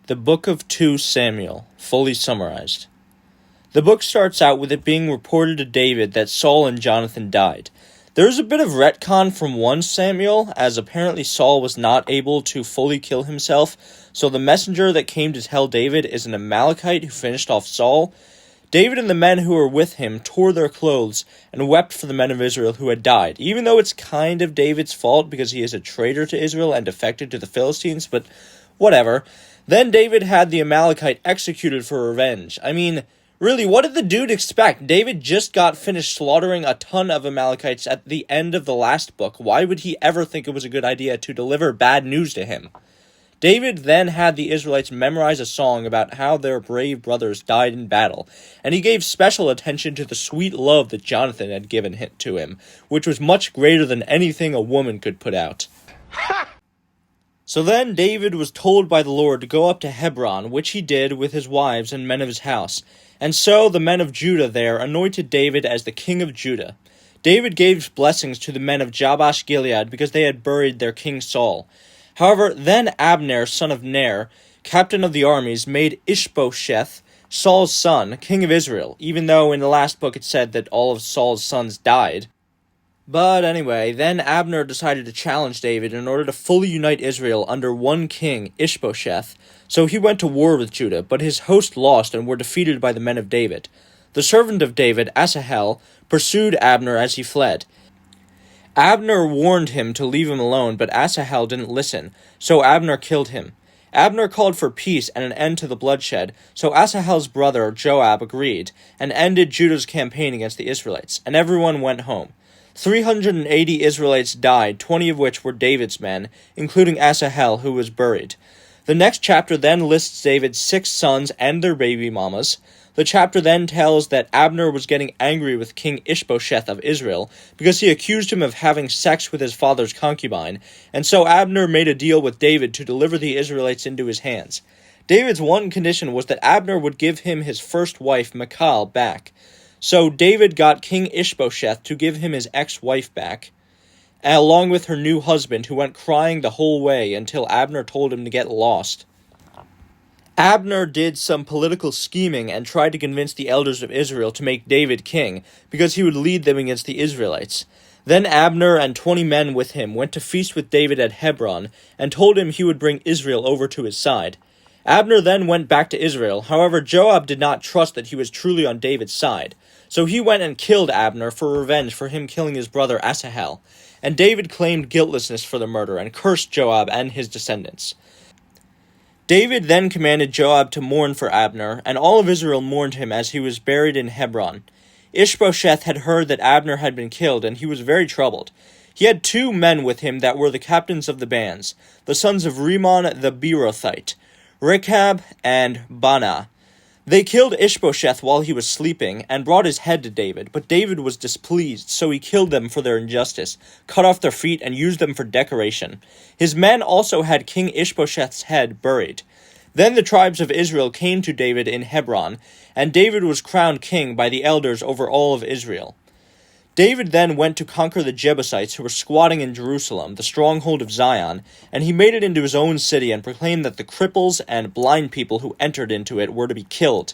The Book of 2 Samuel, fully summarized. The book starts out with it being reported to David that Saul and Jonathan died. There is a bit of retcon from 1 Samuel, as apparently Saul was not able to fully kill himself, so the messenger that came to tell David is an Amalekite who finished off Saul. David and the men who were with him tore their clothes and wept for the men of Israel who had died, even though it's kind of David's fault because he is a traitor to Israel and defected to the Philistines, but whatever. Then David had the Amalekite executed for revenge. I mean, really, what did the dude expect? David just got finished slaughtering a ton of Amalekites at the end of the last book. Why would he ever think it was a good idea to deliver bad news to him? David then had the Israelites memorize a song about how their brave brothers died in battle, and he gave special attention to the sweet love that Jonathan had given to him, which was much greater than anything a woman could put out. So then David was told by the Lord to go up to Hebron, which he did with his wives and men of his house. And so the men of Judah there anointed David as the king of Judah. David gave blessings to the men of Jabesh Gilead because they had buried their king Saul. However, then Abner, son of Ner, captain of the armies, made Ishbosheth, Saul's son, king of Israel, even though in the last book it said that all of Saul's sons died. But anyway, then Abner decided to challenge David in order to fully unite Israel under one king, Ishbosheth. So he went to war with Judah, but his host lost and were defeated by the men of David. The servant of David, Asahel, pursued Abner as he fled. Abner warned him to leave him alone, but Asahel didn't listen, so Abner killed him. Abner called for peace and an end to the bloodshed, so Asahel's brother Joab agreed, and ended Judah's campaign against the Israelites, and everyone went home. 380 Israelites died, 20 of which were David's men, including Asahel, who was buried. The next chapter then lists David's 6 sons and their baby mamas. The chapter then tells that Abner was getting angry with King Ishbosheth of Israel because he accused him of having sex with his father's concubine, and so Abner made a deal with David to deliver the Israelites into his hands. David's one condition was that Abner would give him his first wife, Michal, back. So David got King Ishbosheth to give him his ex-wife back, along with her new husband, who went crying the whole way until Abner told him to get lost. Abner did some political scheming and tried to convince the elders of Israel to make David king, because he would lead them against the Israelites. Then Abner and 20 men with him went to feast with David at Hebron, and told him he would bring Israel over to his side. Abner then went back to Israel. However, Joab did not trust that he was truly on David's side. So he went and killed Abner for revenge for him killing his brother Asahel. And David claimed guiltlessness for the murder and cursed Joab and his descendants. David then commanded Joab to mourn for Abner, and all of Israel mourned him as he was buried in Hebron. Ishbosheth had heard that Abner had been killed, and he was very troubled. He had 2 men with him that were the captains of the bands, the sons of Rimmon the Beerothite, Rechab and Baanah. They killed Ishbosheth while he was sleeping, and brought his head to David, but David was displeased, so he killed them for their injustice, cut off their feet, and used them for decoration. His men also had King Ishbosheth's head buried. Then the tribes of Israel came to David in Hebron, and David was crowned king by the elders over all of Israel. David then went to conquer the Jebusites who were squatting in Jerusalem, the stronghold of Zion, and he made it into his own city and proclaimed that the cripples and blind people who entered into it were to be killed.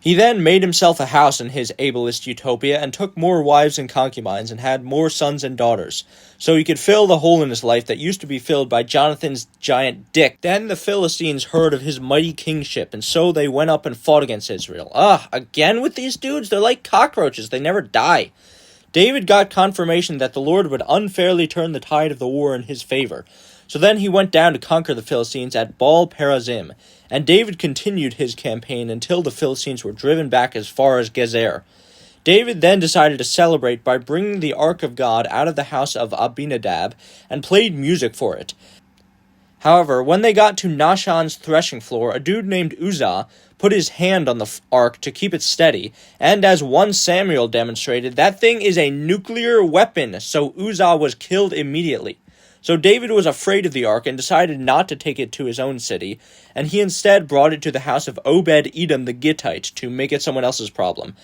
He then made himself a house in his ableist utopia and took more wives and concubines and had more sons and daughters, so he could fill the hole in his life that used to be filled by Jonathan's giant dick. Then the Philistines heard of his mighty kingship, and so they went up and fought against Israel. Again with these dudes? They're like cockroaches, they never die. David got confirmation that the Lord would unfairly turn the tide of the war in his favor. So then he went down to conquer the Philistines at Baal-perazim, and David continued his campaign until the Philistines were driven back as far as Gezer. David then decided to celebrate by bringing the Ark of God out of the house of Abinadab and played music for it. However, when they got to Nashon's threshing floor, a dude named Uzzah put his hand on the ark to keep it steady, and as 1 Samuel demonstrated, that thing is a nuclear weapon, so Uzzah was killed immediately. So David was afraid of the ark and decided not to take it to his own city, and he instead brought it to the house of Obed-Edom the Gittite to make it someone else's problem.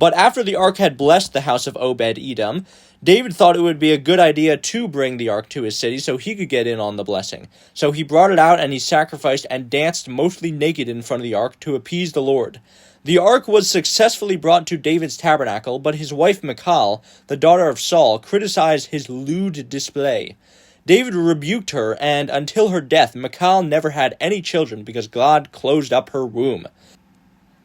But after the ark had blessed the house of Obed-Edom, David thought it would be a good idea to bring the ark to his city so he could get in on the blessing. So he brought it out, and he sacrificed and danced mostly naked in front of the ark to appease the Lord. The ark was successfully brought to David's tabernacle, but his wife Michal, the daughter of Saul, criticized his lewd display. David rebuked her, and until her death, Michal never had any children because God closed up her womb.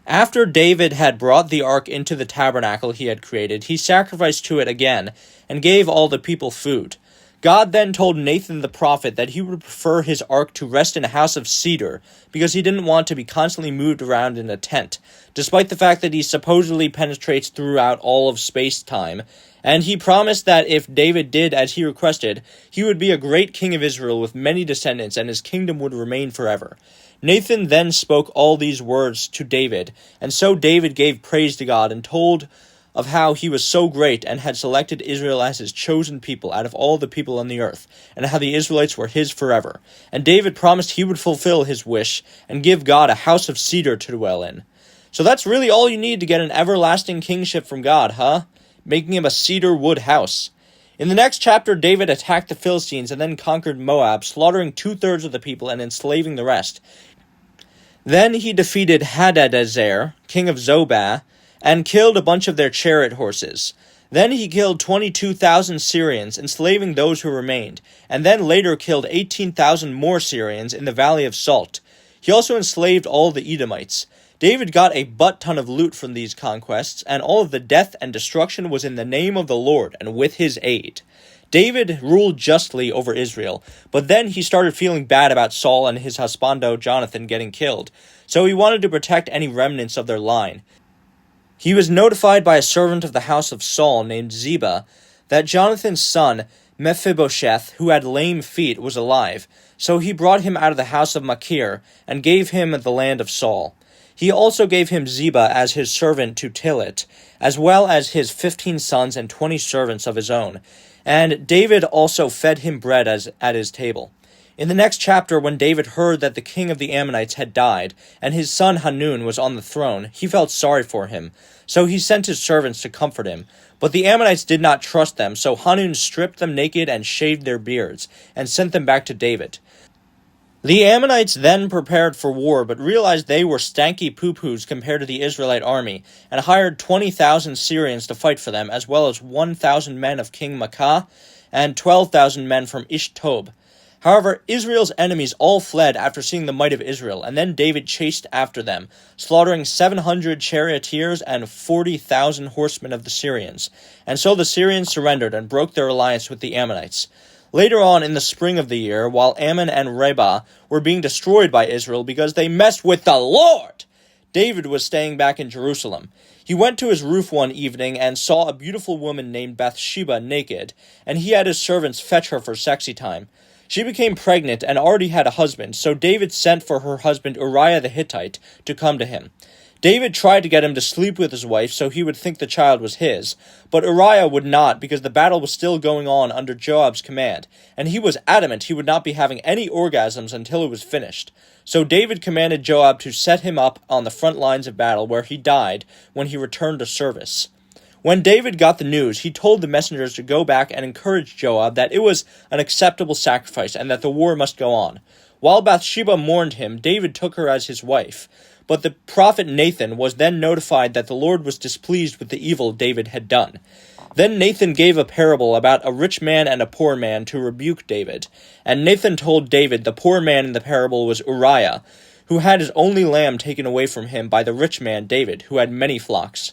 After David had brought the ark into the tabernacle he had created, he sacrificed to it again and gave all the people food. God then told Nathan the prophet that he would prefer his ark to rest in a house of cedar because he didn't want to be constantly moved around in a tent, despite the fact that he supposedly penetrates throughout all of space-time. And he promised that if David did as he requested, he would be a great king of Israel with many descendants, and his kingdom would remain forever. Nathan then spoke all these words to David, and so David gave praise to God and told of how he was so great and had selected Israel as his chosen people out of all the people on the earth, and how the Israelites were his forever. And David promised he would fulfill his wish and give God a house of cedar to dwell in. So that's really all you need to get an everlasting kingship from God, huh? Making him a cedar wood house. In the next chapter, David attacked the Philistines and then conquered Moab, slaughtering 2/3 of the people and enslaving the rest. Then he defeated Hadadezer, king of Zobah, and killed a bunch of their chariot horses. Then he killed 22,000 Syrians, enslaving those who remained, and then later killed 18,000 more Syrians in the Valley of Salt. He also enslaved all the Edomites. David got a butt-ton of loot from these conquests, and all of the death and destruction was in the name of the Lord and with his aid. David ruled justly over Israel, but then he started feeling bad about Saul and his husbando Jonathan getting killed, so he wanted to protect any remnants of their line. He was notified by a servant of the house of Saul named Ziba that Jonathan's son Mephibosheth, who had lame feet, was alive, so he brought him out of the house of Machir and gave him the land of Saul. He also gave him Ziba as his servant to till it, as well as his 15 sons and 20 servants of his own. And David also fed him bread at his table. In the next chapter, when David heard that the king of the Ammonites had died, and his son Hanun was on the throne, he felt sorry for him. So he sent his servants to comfort him. But the Ammonites did not trust them, so Hanun stripped them naked and shaved their beards, and sent them back to David. The Ammonites then prepared for war, but realized they were stanky poo-poos compared to the Israelite army, and hired 20,000 Syrians to fight for them, as well as 1,000 men of King Maacah, and 12,000 men from Ishtob. However, Israel's enemies all fled after seeing the might of Israel, and then David chased after them, slaughtering 700 charioteers and 40,000 horsemen of the Syrians. And so the Syrians surrendered and broke their alliance with the Ammonites. Later on in the spring of the year, while Ammon and Rabah were being destroyed by Israel because they messed with the Lord, David was staying back in Jerusalem. He went to his roof one evening and saw a beautiful woman named Bathsheba naked, and he had his servants fetch her for sexy time. She became pregnant and already had a husband, so David sent for her husband Uriah the Hittite to come to him. David tried to get him to sleep with his wife so he would think the child was his, but Uriah would not because the battle was still going on under Joab's command, and he was adamant he would not be having any orgasms until it was finished. So David commanded Joab to set him up on the front lines of battle where he died when he returned to service. When David got the news, he told the messengers to go back and encourage Joab that it was an acceptable sacrifice and that the war must go on. While Bathsheba mourned him, David took her as his wife. But the prophet Nathan was then notified that the Lord was displeased with the evil David had done. Then Nathan gave a parable about a rich man and a poor man to rebuke David. And Nathan told David the poor man in the parable was Uriah, who had his only lamb taken away from him by the rich man David, who had many flocks.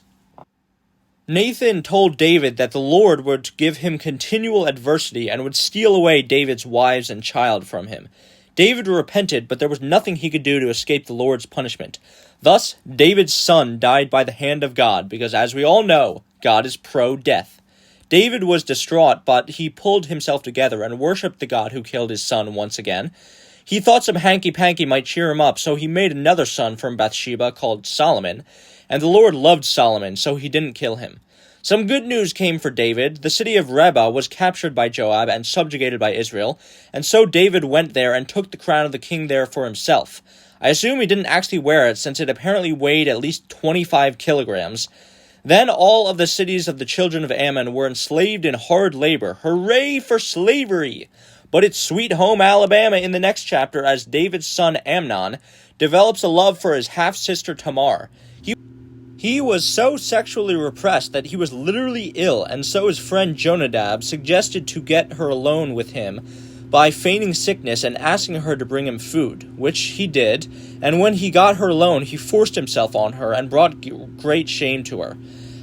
Nathan told David that the Lord would give him continual adversity and would steal away David's wives and child from him. David repented, but there was nothing he could do to escape the Lord's punishment. Thus, David's son died by the hand of God, because as we all know, God is pro-death. David was distraught, but he pulled himself together and worshipped the God who killed his son once again. He thought some hanky-panky might cheer him up, so he made another son from Bathsheba called Solomon, and the Lord loved Solomon, so he didn't kill him. Some good news came for David. The city of Rabbah was captured by Joab and subjugated by Israel, and so David went there and took the crown of the king there for himself. I assume he didn't actually wear it, since it apparently weighed at least 25 kilograms. Then all of the cities of the children of Ammon were enslaved in hard labor. Hooray for slavery! But it's sweet home Alabama in the next chapter as David's son Amnon develops a love for his half-sister Tamar. He was so sexually repressed that he was literally ill, and so his friend Jonadab suggested to get her alone with him by feigning sickness and asking her to bring him food, which he did, and when he got her alone, he forced himself on her and brought great shame to her.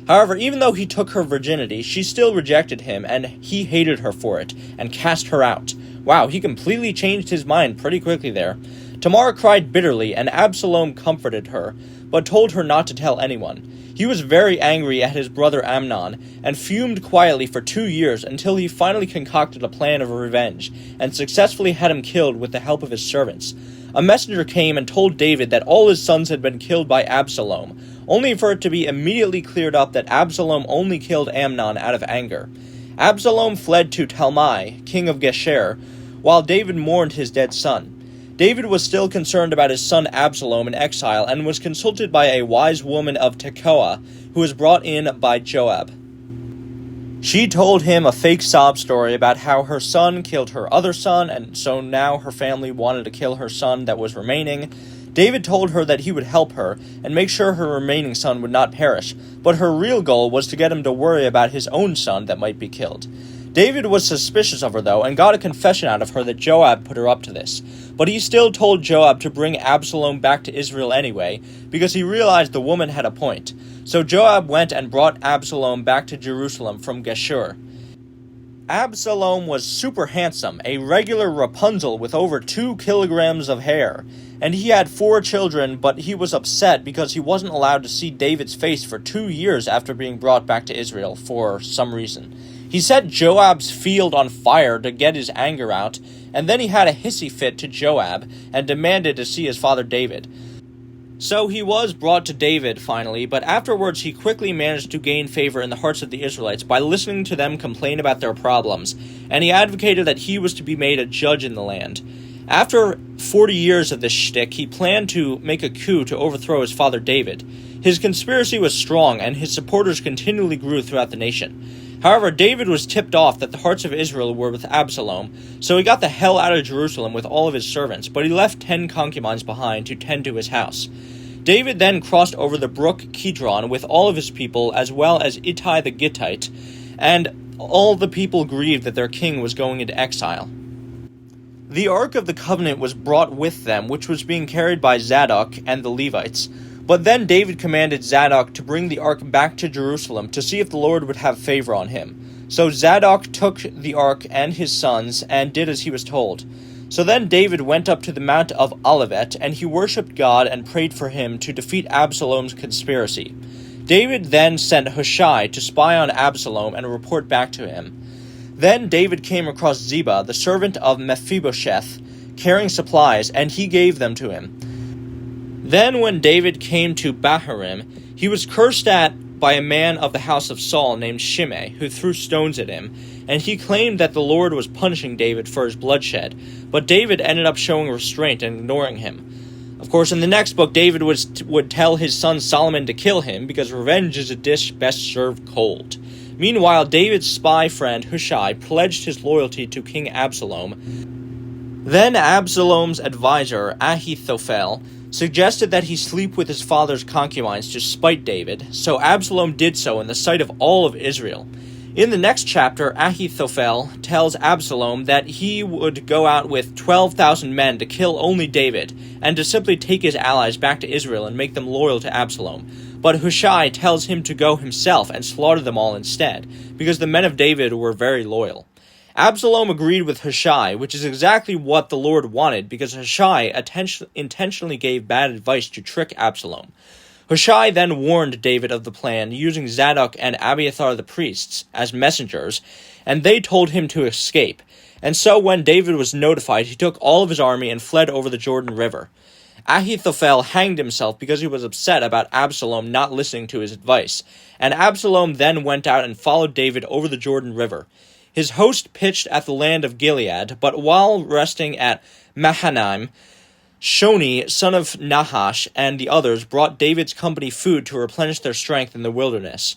However, even though he took her virginity, she still rejected him, and he hated her for it, and cast her out. Wow, he completely changed his mind pretty quickly there. Tamar cried bitterly, and Absalom comforted her, but told her not to tell anyone. He was very angry at his brother Amnon, and fumed quietly for 2 years until he finally concocted a plan of revenge, and successfully had him killed with the help of his servants. A messenger came and told David that all his sons had been killed by Absalom, only for it to be immediately cleared up that Absalom only killed Amnon out of anger. Absalom fled to Talmai, king of Geshur, while David mourned his dead son. David was still concerned about his son Absalom in exile and was consulted by a wise woman of Tekoa, who was brought in by Joab. She told him a fake sob story about how her son killed her other son, and so now her family wanted to kill her son that was remaining. David told her that he would help her and make sure her remaining son would not perish, but her real goal was to get him to worry about his own son that might be killed. David was suspicious of her, though, and got a confession out of her that Joab put her up to this. But he still told Joab to bring Absalom back to Israel anyway, because he realized the woman had a point. So Joab went and brought Absalom back to Jerusalem from Geshur. Absalom was super handsome, a regular Rapunzel with over 2 kilograms of hair. And he had 4 children, but he was upset because he wasn't allowed to see David's face for 2 years after being brought back to Israel for some reason. He set Joab's field on fire to get his anger out, and then he had a hissy fit to Joab and demanded to see his father David. So he was brought to David finally, but afterwards he quickly managed to gain favor in the hearts of the Israelites by listening to them complain about their problems, and he advocated that he was to be made a judge in the land. After 40 years of this shtick, he planned to make a coup to overthrow his father David. His conspiracy was strong, and his supporters continually grew throughout the nation. However, David was tipped off that the hearts of Israel were with Absalom, so he got the hell out of Jerusalem with all of his servants, but he left 10 concubines behind to tend to his house. David then crossed over the brook Kidron with all of his people, as well as Ittai the Gittite, and all the people grieved that their king was going into exile. The Ark of the Covenant was brought with them, which was being carried by Zadok and the Levites. But then David commanded Zadok to bring the ark back to Jerusalem to see if the Lord would have favor on him. So Zadok took the ark and his sons and did as he was told. So then David went up to the Mount of Olivet, and he worshipped God and prayed for him to defeat Absalom's conspiracy. David then sent Hushai to spy on Absalom and report back to him. Then David came across Ziba, the servant of Mephibosheth, carrying supplies, and he gave them to him. Then when David came to Bahurim, he was cursed at by a man of the house of Saul named Shimei, who threw stones at him, and he claimed that the Lord was punishing David for his bloodshed, but David ended up showing restraint and ignoring him. Of course, in the next book, David would tell his son Solomon to kill him, because revenge is a dish best served cold. Meanwhile, David's spy friend Hushai pledged his loyalty to King Absalom. Then Absalom's advisor, Ahithophel, suggested that he sleep with his father's concubines to spite David, so Absalom did so in the sight of all of Israel. In the next chapter, Ahithophel tells Absalom that he would go out with 12,000 men to kill only David, and to simply take his allies back to Israel and make them loyal to Absalom. But Hushai tells him to go himself and slaughter them all instead, because the men of David were very loyal. Absalom agreed with Hushai, which is exactly what the Lord wanted, because Hushai intentionally gave bad advice to trick Absalom. Hushai then warned David of the plan, using Zadok and Abiathar the priests as messengers, and they told him to escape. And so when David was notified, he took all of his army and fled over the Jordan River. Ahithophel hanged himself because he was upset about Absalom not listening to his advice, and Absalom then went out and followed David over the Jordan River. His host pitched at the land of Gilead, but while resting at Mahanaim, Shoni, son of Nahash, and the others brought David's company food to replenish their strength in the wilderness.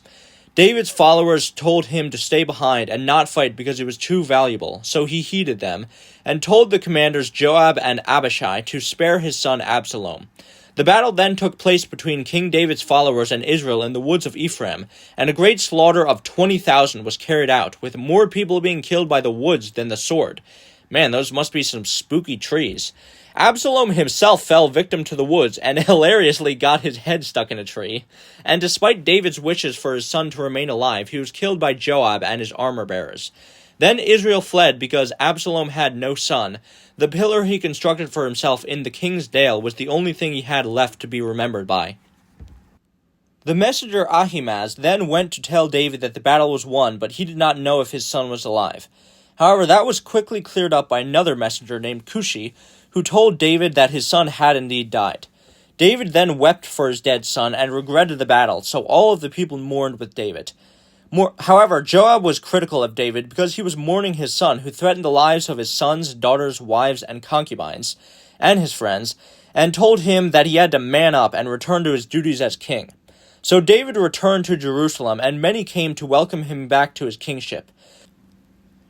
David's followers told him to stay behind and not fight because he was too valuable, so he heeded them, and told the commanders Joab and Abishai to spare his son Absalom. The battle then took place between King David's followers and Israel in the woods of Ephraim, and a great slaughter of 20,000 was carried out, with more people being killed by the woods than the sword. Man, those must be some spooky trees. Absalom himself fell victim to the woods and hilariously got his head stuck in a tree. And despite David's wishes for his son to remain alive, he was killed by Joab and his armor-bearers. Then Israel fled because Absalom had no son. The pillar he constructed for himself in the king's dale was the only thing he had left to be remembered by. The messenger Ahimaaz then went to tell David that the battle was won, but he did not know if his son was alive. However, that was quickly cleared up by another messenger named Cushi, who told David that his son had indeed died. David then wept for his dead son and regretted the battle, so all of the people mourned with David. However, Joab was critical of David because he was mourning his son, who threatened the lives of his sons, daughters, wives, and concubines, and his friends, and told him that he had to man up and return to his duties as king. So David returned to Jerusalem, and many came to welcome him back to his kingship.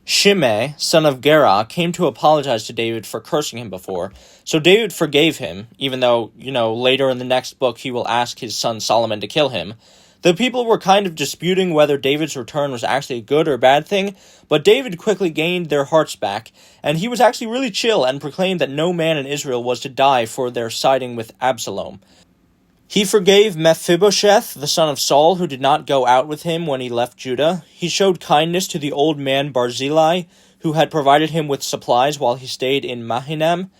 Shimei, son of Gera, came to apologize to David for cursing him before, so David forgave him, even though, later in the next book he will ask his son Solomon to kill him. The people were kind of disputing whether David's return was actually a good or bad thing, but David quickly gained their hearts back, and he was actually really chill and proclaimed that no man in Israel was to die for their siding with Absalom. He forgave Mephibosheth, the son of Saul, who did not go out with him when he left Judah. He showed kindness to the old man Barzillai, who had provided him with supplies while he stayed in Mahanaim.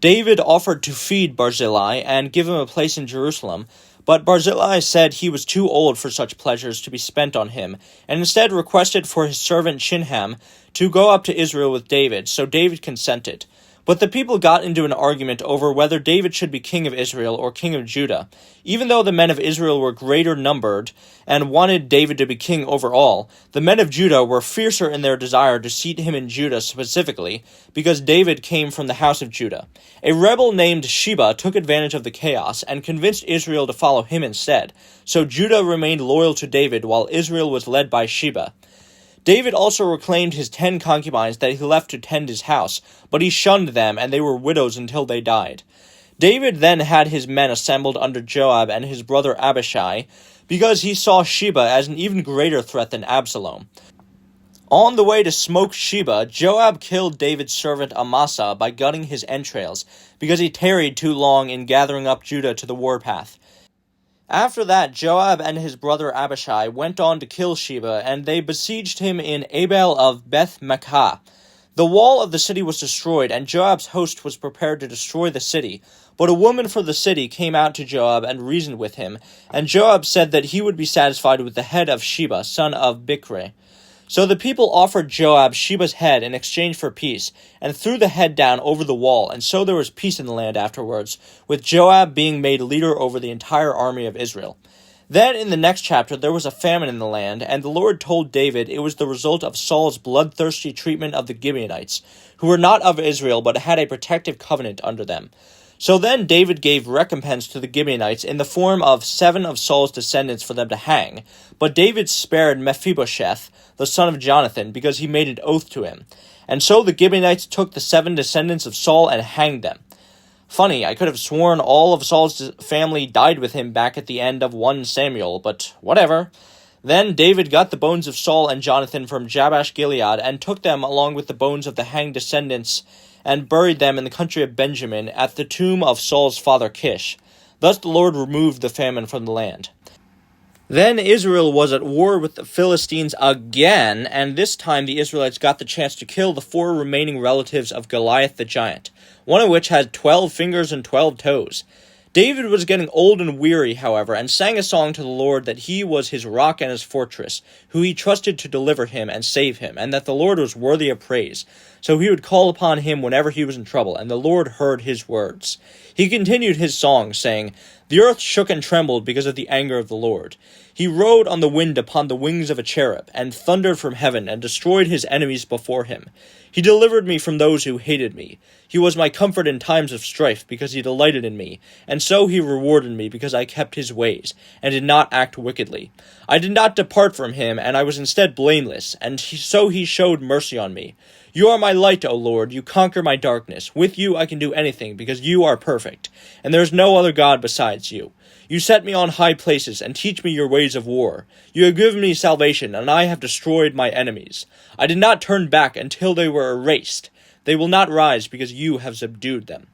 David offered to feed Barzillai and give him a place in Jerusalem, but Barzillai said he was too old for such pleasures to be spent on him, and instead requested for his servant Shinham to go up to Israel with David, so David consented. But the people got into an argument over whether David should be king of Israel or king of Judah. Even though the men of Israel were greater numbered and wanted David to be king over all, the men of Judah were fiercer in their desire to seat him in Judah specifically, because David came from the house of Judah. A rebel named Sheba took advantage of the chaos and convinced Israel to follow him instead, so Judah remained loyal to David while Israel was led by Sheba. David also reclaimed his 10 concubines that he left to tend his house, but he shunned them, and they were widows until they died. David then had his men assembled under Joab and his brother Abishai, because he saw Sheba as an even greater threat than Absalom. On the way to smoke Sheba, Joab killed David's servant Amasa by gutting his entrails, because he tarried too long in gathering up Judah to the warpath. After that, Joab and his brother Abishai went on to kill Sheba, and they besieged him in Abel of Beth-Makkah. The wall of the city was destroyed, and Joab's host was prepared to destroy the city. But a woman from the city came out to Joab and reasoned with him, and Joab said that he would be satisfied with the head of Sheba, son of Bichri. So the people offered Joab Sheba's head in exchange for peace, and threw the head down over the wall, and so there was peace in the land afterwards, with Joab being made leader over the entire army of Israel. Then in the next chapter there was a famine in the land, and the Lord told David it was the result of Saul's bloodthirsty treatment of the Gibeonites, who were not of Israel but had a protective covenant under them. So then David gave recompense to the Gibeonites in the form of 7 of Saul's descendants for them to hang, but David spared Mephibosheth, the son of Jonathan, because he made an oath to him. And so the Gibeonites took the 7 descendants of Saul and hanged them. Funny, I could have sworn all of Saul's family died with him back at the end of 1 Samuel, but whatever. Then David got the bones of Saul and Jonathan from Jabesh Gilead and took them along with the bones of the hanged descendants and buried them in the country of Benjamin at the tomb of Saul's father Kish. Thus the Lord removed the famine from the land. Then Israel was at war with the Philistines again, and this time the Israelites got the chance to kill the 4 remaining relatives of Goliath the giant, one of which had 12 fingers and 12 toes. David was getting old and weary, however, and sang a song to the Lord that he was his rock and his fortress, who he trusted to deliver him and save him, and that the Lord was worthy of praise. so he would call upon him whenever he was in trouble, and the Lord heard his words. He continued his song, saying, "The earth shook and trembled because of the anger of the Lord. He rode on the wind upon the wings of a cherub, and thundered from heaven, and destroyed his enemies before him. He delivered me from those who hated me. He was my comfort in times of strife, because he delighted in me. And so he rewarded me, because I kept his ways, and did not act wickedly. I did not depart from him, and I was instead blameless, and so he showed mercy on me. You are my light, O Lord. You conquer my darkness. With you I can do anything, because you are perfect, and there is no other God besides you. You set me on high places, and teach me your ways of war. You have given me salvation, and I have destroyed my enemies. I did not turn back until they were erased. They will not rise, because you have subdued them.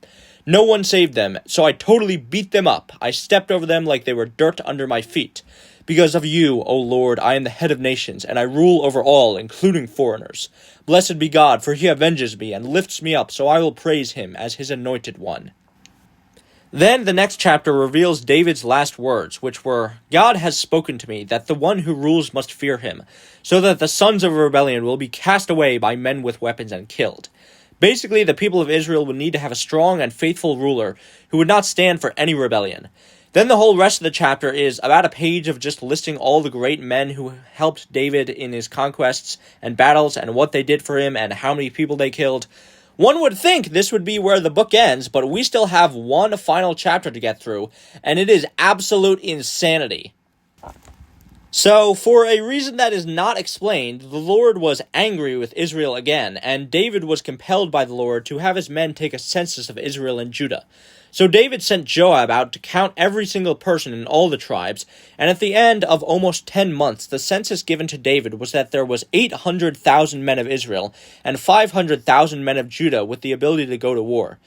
No one saved them, so I totally beat them up. I stepped over them like they were dirt under my feet. Because of you, O Lord, I am the head of nations, and I rule over all, including foreigners. Blessed be God, for he avenges me and lifts me up, so I will praise him as his anointed one." Then the next chapter reveals David's last words, which were, "God has spoken to me that the one who rules must fear him, so that the sons of rebellion will be cast away by men with weapons and killed." Basically, the people of Israel would need to have a strong and faithful ruler who would not stand for any rebellion. Then the whole rest of the chapter is about a page of just listing all the great men who helped David in his conquests and battles and what they did for him and how many people they killed. One would think this would be where the book ends, but we still have one final chapter to get through, and it is absolute insanity. So, for a reason that is not explained, the Lord was angry with Israel again, and David was compelled by the Lord to have his men take a census of Israel and Judah. So David sent Joab out to count every single person in all the tribes, and at the end of almost 10 months, the census given to David was that there was 800,000 men of Israel and 500,000 men of Judah with the ability to go to war.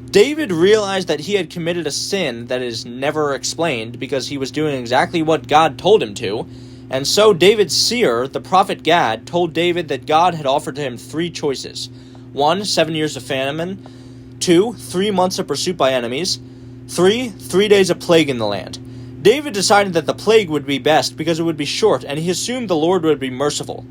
David realized that he had committed a sin that is never explained because he was doing exactly what God told him to, and so David's seer, the prophet Gad, told David that God had offered to him 3 choices. 1, 7 years of famine. 2, 3 months of pursuit by enemies. 3, 3 days of plague in the land. David decided that the plague would be best because it would be short, and he assumed the Lord would be merciful.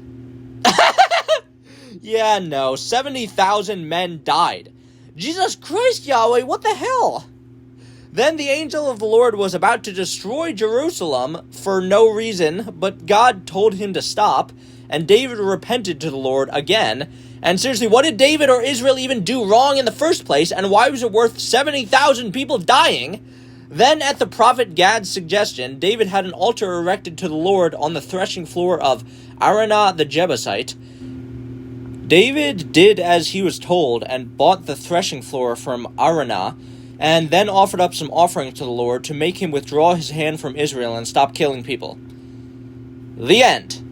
Yeah, no, 70,000 men died. Jesus Christ, Yahweh, what the hell? Then the angel of the Lord was about to destroy Jerusalem for no reason, but God told him to stop, and David repented to the Lord again. And seriously, what did David or Israel even do wrong in the first place, and why was it worth 70,000 people dying? Then, at the prophet Gad's suggestion, David had an altar erected to the Lord on the threshing floor of Araunah the Jebusite. David did as he was told and bought the threshing floor from Araunah, and then offered up some offerings to the Lord to make him withdraw his hand from Israel and stop killing people. The end.